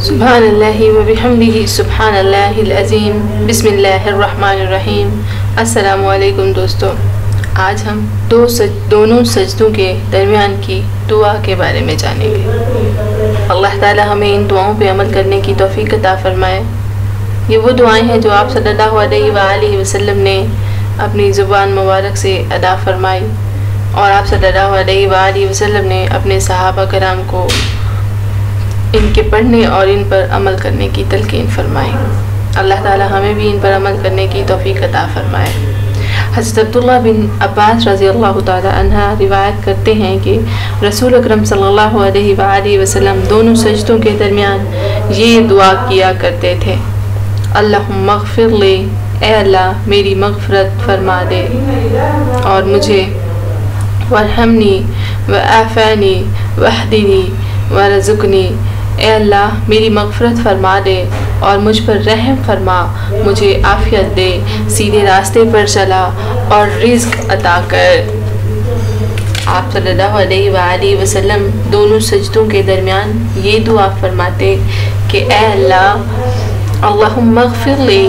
सुब्हानल्लाहि व बिहम्दिही सुब्हानल्लाहिल अज़ीम बिस्मिल्लाहिर्रहमानिर्रहीम। अस्सलामु अलैकुम दोस्तों, आज हम दोनों सजदों के दरमियान की दुआ के बारे में जानेंगे। अल्लाह ताला हमें इन दुआओं पे अमल करने की तौफीक अता फरमाए। ये वो दुआएं हैं जो आप सल्लल्लाहु अलैहि वसल्लम ने अपनी ज़ुबान मुबारक से अदा फरमाई और आप सल्लल्लाहु अलैहि वसल्लम ने अपने सहाबा कराम को इनके पढ़ने और इन पर अमल करने की तलकीन फरमाई। अल्लाह ताला हमें भी इन पर अमल करने की तौफीक अता फरमाए। हज़रत अब्दुल्लाह बिन अब्बास रज़ियल्लाहु ताला अन्हा रिवायत करते हैं कि रसूल अकरम सल्लल्लाहु अलैहि वसल्लम दोनों सजदों के दरमियान ये दुआ किया करते थे, अल्लाहुम्मा ग़फ़िर ली, ए अल्लाह मेरी मग़फ़िरत फरमा दे और मुझे, वरहमनी व आफ़ानी वहदिनी वरज़ुक़नी, ए अल्लाह मेरी मग़फ़िरत फरमा दे और मुझ पर रहम फरमा, मुझे आफ़ियत दे, सीधे रास्ते पर चला और रिज़्क़ अता कर। आप सल्लल्लाहु अलैहि वसल्लम दोनों सजदों के दरमियान ये दुआ फरमाते कि ए अल्लाह अल्लाहुम्मा ग़फ़िर ली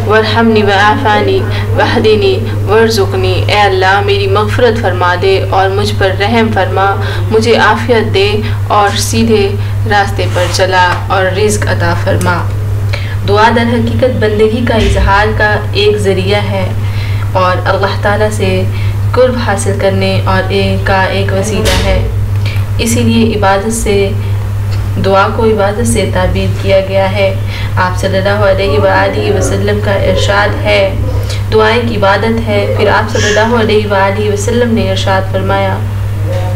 वरहमनी व आफ़ानी वहदिनी वरज़ुक़नी, ए अल्लाह मेरी मग़फ़िरत फरमा दे और मुझ पर रहम फरमा, मुझे आफ़ियत दे और सीधे रास्ते पर चला और रिज़्क़ अता फरमा। दुआ दर हकीकत बंदगी का इजहार का एक ज़रिया है और अल्लाह ताला से कुर्ब हासिल करने और एक वसीला है। इसीलिए दुआ को इबादत से ताबीर किया गया है। आप सल्लल्लाहु अलैहि वसल्लम का इरशाद है, दुआएं की इबादत है। फिर आप सल्लल्लाहु अलैहि वसल्लम ने इरशाद फरमाया,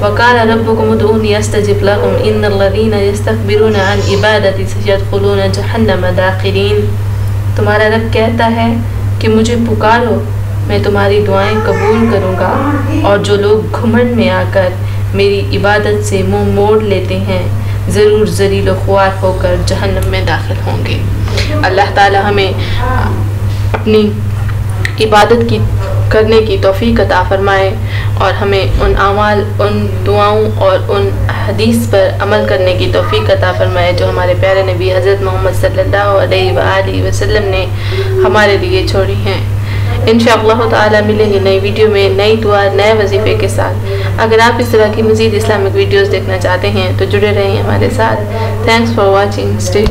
वक़ाला रब्बुकुम उदऊनी अस्तजिब लकुम इन्नल्लज़ीना यस्तकबिरूना अन इबादती सयदख़ुलूना जहन्नम दाखिरीन। तुम्हारा रब कहता है कि मुझे पुकारो, मैं तुम्हारी दुआएं कबूल करूँगा, और जो लोग घुमंड में आकर मेरी इबादत से मुँह मोड़ लेते हैं ज़रूर ज़लील व ख़्वार होकर जहन्नम में दाखिल होंगे। अल्लाह ताला हमें अपनी इबादत करने की तौफीक अता फरमाए और हमें उन अमाल, उन दुआओं और उन हदीस पर अमल करने की तौफीक अता फरमाए जो हमारे प्यारे नबी हज़रत मोहम्मद सल्लल्लाहु अलैहि वसल्लम ने हमारे लिए छोड़ी हैं। इंशाअल्लाह ताला मिलेंगे नई वीडियो में नई दुआ नए वजीफ़े के साथ। अगर आप इस तरह की मज़ीद इस्लामिक वीडियोस देखना चाहते हैं तो जुड़े रहें हमारे साथ। Thanks for watching. स्टे